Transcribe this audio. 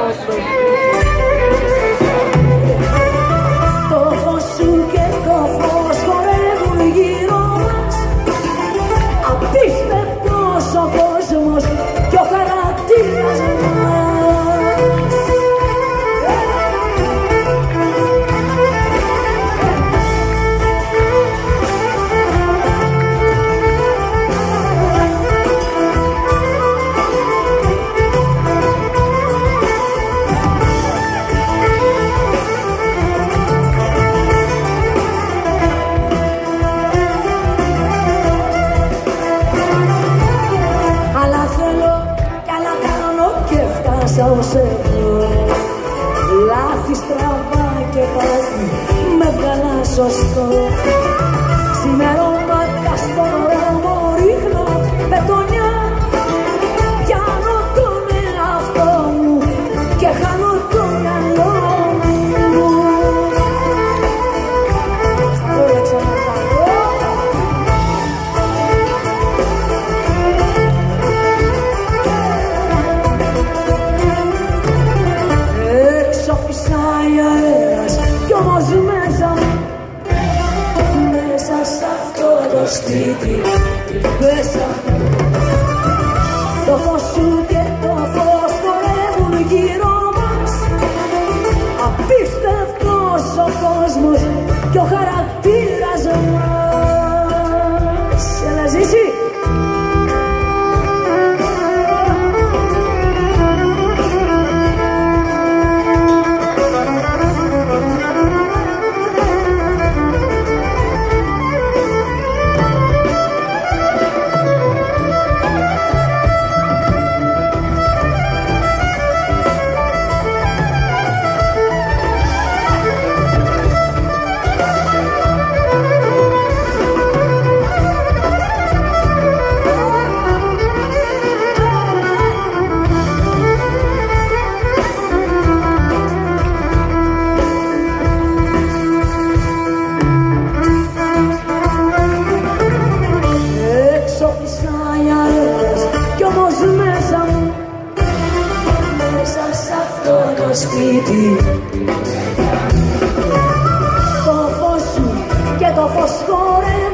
Το φως σου και το φως χορεύουν γύρω μας. Απίστευτος ο κόσμος και ο χαρακτήρας μας. Ως εδώ λάθη στραβά και πάλι με βγάλα σωστό. Ξημερώματα στον δρόμο ρίχνω πετονιά. Πιάνω τον εαυτό μου και χάνω το μυαλό μου. Σπίτι μέσα. Το φως σου και το φως χορεύουν γύρω μας. Απίστευτος ο κόσμος και ο χαρακτήρας μας. Έλα ζήσει. Σπίτι. Το φως σου και το φως χορεύουν